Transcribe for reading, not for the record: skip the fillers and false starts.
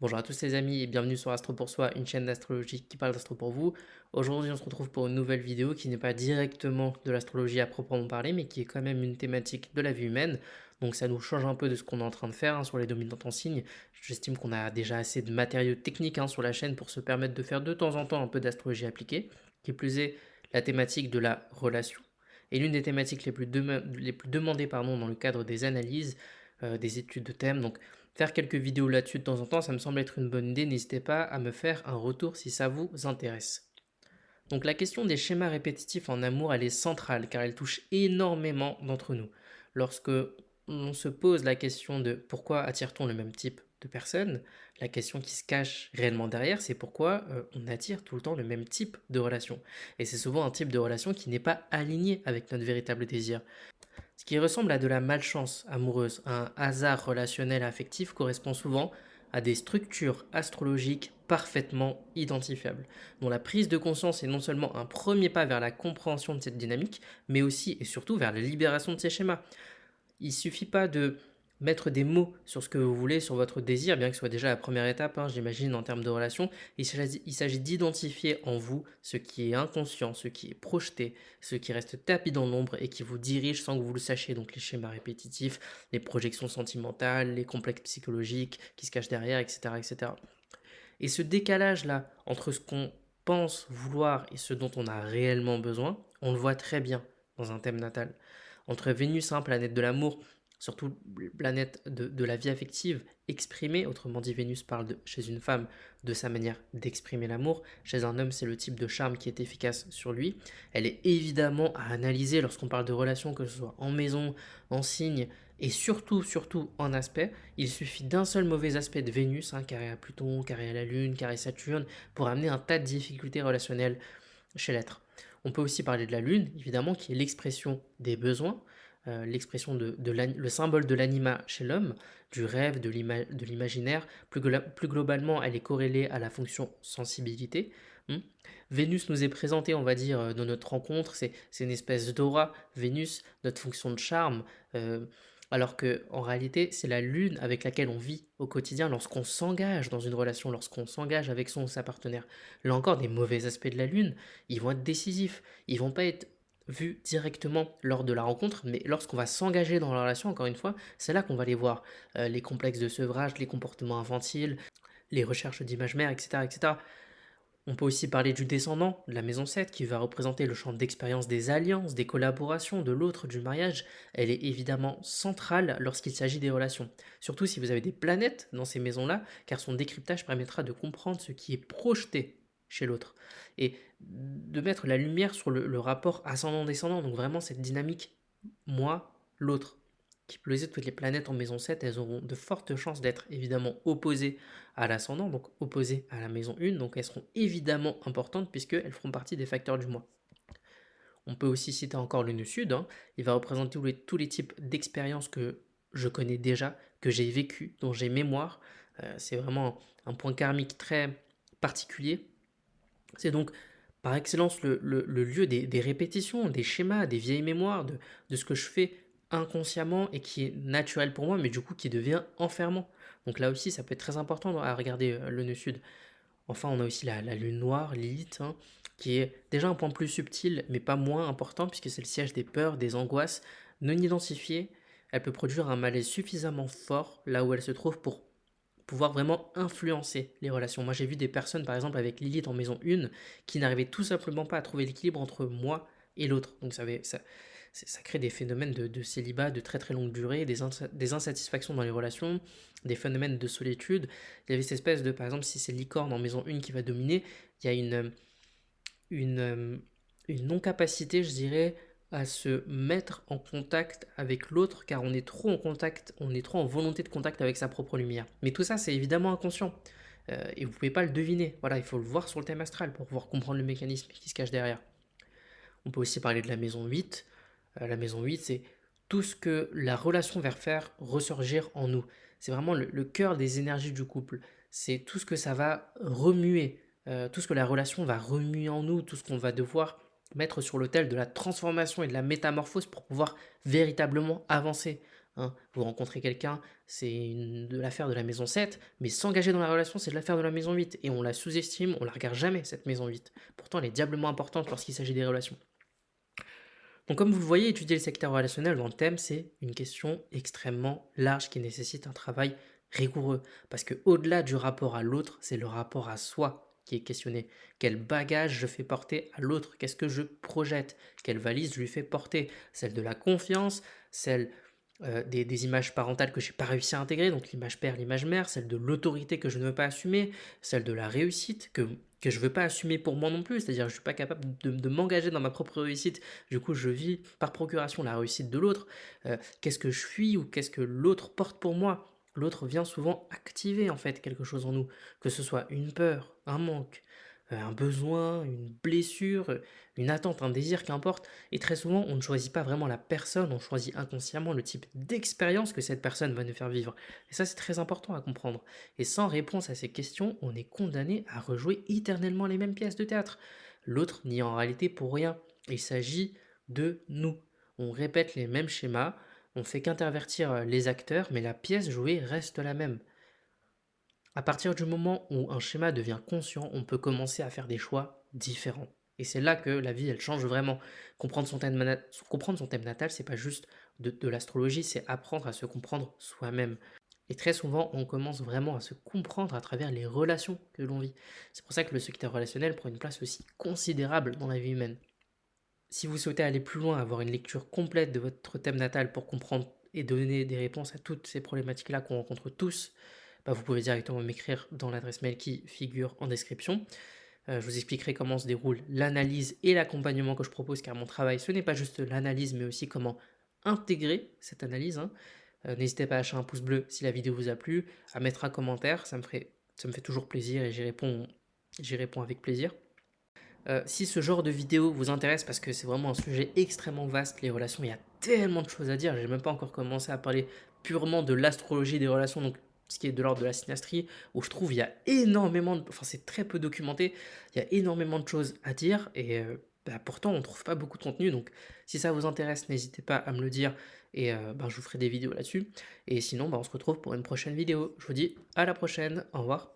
Bonjour à tous les amis et bienvenue sur Astro pour Soi, une chaîne d'astrologie qui parle d'astro pour vous. Aujourd'hui on se retrouve pour une nouvelle vidéo qui n'est pas directement de l'astrologie à proprement parler mais qui est quand même une thématique de la vie humaine. Donc ça nous change un peu de ce qu'on est en train de faire sur les dominantes en signes. J'estime qu'on a déjà assez de matériaux techniques sur la chaîne pour se permettre de faire de temps en temps un peu d'astrologie appliquée. Qui plus est la thématique de la relation. Et l'une des thématiques les plus demandées dans le cadre des analyses, des études de thèmes. Donc faire quelques vidéos là-dessus de temps en temps, ça me semble être une bonne idée. N'hésitez pas à me faire un retour si ça vous intéresse. Donc la question des schémas répétitifs en amour, elle est centrale car elle touche énormément d'entre nous. Lorsque on se pose la question de pourquoi attire-t-on le même type de personne, la question qui se cache réellement derrière, c'est pourquoi on attire tout le temps le même type de relation. Et c'est souvent un type de relation qui n'est pas aligné avec notre véritable désir. Ce qui ressemble à de la malchance amoureuse, un hasard relationnel affectif correspond souvent à des structures astrologiques parfaitement identifiables, dont la prise de conscience est non seulement un premier pas vers la compréhension de cette dynamique, mais aussi et surtout vers la libération de ces schémas. Il suffit pas de mettre des mots sur ce que vous voulez, sur votre désir, bien que ce soit déjà la première étape, j'imagine, en termes de relation. Il s'agit d'identifier en vous ce qui est inconscient, ce qui est projeté, ce qui reste tapis dans l'ombre et qui vous dirige sans que vous le sachiez. Donc les schémas répétitifs, les projections sentimentales, les complexes psychologiques qui se cachent derrière, etc. etc. Et ce décalage-là entre ce qu'on pense vouloir et ce dont on a réellement besoin, on le voit très bien dans un thème natal. Entre Vénus, planète de l'amour, surtout planète de la vie affective exprimée, autrement dit Vénus parle chez une femme de sa manière d'exprimer l'amour, chez un homme c'est le type de charme qui est efficace sur lui. Elle est évidemment à analyser lorsqu'on parle de relations, que ce soit en maison, en signe, et surtout en aspect. Il suffit d'un seul mauvais aspect de Vénus, carré à Pluton, carré à la Lune, carré Saturne, pour amener un tas de difficultés relationnelles chez l'être. On peut aussi parler de la Lune, évidemment, qui est l'expression des besoins, l'expression le symbole de l'anima chez l'homme, du rêve, de l'imaginaire. Plus globalement, elle est corrélée à la fonction sensibilité. Hmm. Vénus nous est présentée, on va dire, dans notre rencontre, c'est une espèce d'aura. Vénus, notre fonction de charme, euh, alors que en réalité, c'est la lune avec laquelle on vit au quotidien lorsqu'on s'engage dans une relation, lorsqu'on s'engage avec son ou sa partenaire. Là encore, des mauvais aspects de la lune, ils vont être décisifs. Ils vont pas être vus directement lors de la rencontre, mais lorsqu'on va s'engager dans la relation, encore une fois, c'est là qu'on va les voir. Les complexes de sevrage, les comportements infantiles, les recherches d'images mères, etc., etc. On peut aussi parler du descendant, de la maison 7, qui va représenter le champ d'expérience des alliances, des collaborations, de l'autre, du mariage. Elle est évidemment centrale lorsqu'il s'agit des relations. Surtout si vous avez des planètes dans ces maisons-là, car son décryptage permettra de comprendre ce qui est projeté chez l'autre. Et de mettre la lumière sur le rapport ascendant-descendant. Donc vraiment cette dynamique, moi, l'autre. Qui plus est, toutes les planètes en maison 7, elles auront de fortes chances d'être évidemment opposées à l'ascendant, donc opposées à la maison 1, donc elles seront évidemment importantes puisqu'elles feront partie des facteurs du mois. On peut aussi citer encore le nœud sud, il va représenter tous les types d'expériences que je connais déjà, que j'ai vécu, dont j'ai mémoire. C'est vraiment un point karmique très particulier. C'est donc par excellence le lieu des répétitions, des schémas, des vieilles mémoires, de ce que je fais inconsciemment et qui est naturel pour moi, mais du coup qui devient enfermant. Donc là aussi, ça peut être très important à regarder le nœud sud. Enfin, on a aussi la lune noire, Lilith, qui est déjà un point plus subtil, mais pas moins important, puisque c'est le siège des peurs, des angoisses. Non identifiée, elle peut produire un malaise suffisamment fort là où elle se trouve pour pouvoir vraiment influencer les relations. Moi, j'ai vu des personnes, par exemple, avec Lilith en maison 1, qui n'arrivaient tout simplement pas à trouver l'équilibre entre moi et l'autre. Donc ça crée des phénomènes de célibat de très très longue durée, des insatisfactions dans les relations, des phénomènes de solitude. Il y avait cette espèce de, par exemple, si c'est licorne en maison 1 qui va dominer, il y a une, euh, une non-capacité, je dirais, à se mettre en contact avec l'autre car on est trop en contact, on est trop en volonté de contact avec sa propre lumière. Mais tout ça, c'est évidemment inconscient. Et vous ne pouvez pas le deviner. Voilà, il faut le voir sur le thème astral pour pouvoir comprendre le mécanisme qui se cache derrière. On peut aussi parler de la maison 8. La maison 8, c'est tout ce que la relation va faire ressurgir en nous. C'est vraiment le cœur des énergies du couple. C'est tout ce que ça va remuer, tout ce que la relation va remuer en nous, tout ce qu'on va devoir mettre sur l'autel de la transformation et de la métamorphose pour pouvoir véritablement avancer. hein. Vous rencontrez quelqu'un, c'est de l'affaire de la maison 7, mais s'engager dans la relation, c'est de l'affaire de la maison 8. Et on la sous-estime, on la regarde jamais, cette maison 8. Pourtant, elle est diablement importante lorsqu'il s'agit des relations. Donc comme vous le voyez, étudier le secteur relationnel dans le thème, c'est une question extrêmement large qui nécessite un travail rigoureux. Parce que au-delà du rapport à l'autre, c'est le rapport à soi qui est questionné. Quel bagage je fais porter à l'autre? Qu'est-ce que je projette? Quelle valise je lui fais porter? Celle de la confiance, celle des images parentales que je n'ai pas réussi à intégrer, donc l'image père, l'image mère, celle de l'autorité que je ne veux pas assumer, celle de la réussite que je ne veux pas assumer pour moi non plus, c'est-à-dire que je ne suis pas capable de m'engager dans ma propre réussite, du coup je vis par procuration la réussite de l'autre. Qu'est-ce que je fuis ou qu'est-ce que l'autre porte pour moi? L'autre vient souvent activer en fait quelque chose en nous, que ce soit une peur, un manque, un besoin, une blessure, une attente, un désir, qu'importe. Et très souvent, on ne choisit pas vraiment la personne, on choisit inconsciemment le type d'expérience que cette personne va nous faire vivre. Et ça, c'est très important à comprendre. Et sans réponse à ces questions, on est condamné à rejouer éternellement les mêmes pièces de théâtre. L'autre n'y est en réalité pour rien. Il s'agit de nous. On répète les mêmes schémas, on fait qu'intervertir les acteurs, mais la pièce jouée reste la même. À partir du moment où un schéma devient conscient, on peut commencer à faire des choix différents. Et c'est là que la vie, elle change vraiment. Comprendre son thème natal, c'est pas juste de l'astrologie, c'est apprendre à se comprendre soi-même. Et très souvent, on commence vraiment à se comprendre à travers les relations que l'on vit. C'est pour ça que le secteur relationnel prend une place aussi considérable dans la vie humaine. Si vous souhaitez aller plus loin, avoir une lecture complète de votre thème natal pour comprendre et donner des réponses à toutes ces problématiques-là qu'on rencontre tous, bah, vous pouvez directement m'écrire dans l'adresse mail qui figure en description. Je vous expliquerai comment se déroule l'analyse et l'accompagnement que je propose, car mon travail, ce n'est pas juste l'analyse, mais aussi comment intégrer cette analyse, hein. N'hésitez pas à lâcher un pouce bleu si la vidéo vous a plu, à mettre un commentaire, ça me fait toujours plaisir et j'y réponds avec plaisir. Si ce genre de vidéo vous intéresse, parce que c'est vraiment un sujet extrêmement vaste, les relations, il y a tellement de choses à dire, j'ai même pas encore commencé à parler purement de l'astrologie des relations, donc ce qui est de l'ordre de la synastrie, où je trouve il y a énormément, enfin c'est très peu documenté, il y a énormément de choses à dire, et bah, pourtant on trouve pas beaucoup de contenu, donc si ça vous intéresse, n'hésitez pas à me le dire, et ben, je vous ferai des vidéos là-dessus, et sinon bah, on se retrouve pour une prochaine vidéo. Je vous dis à la prochaine, au revoir.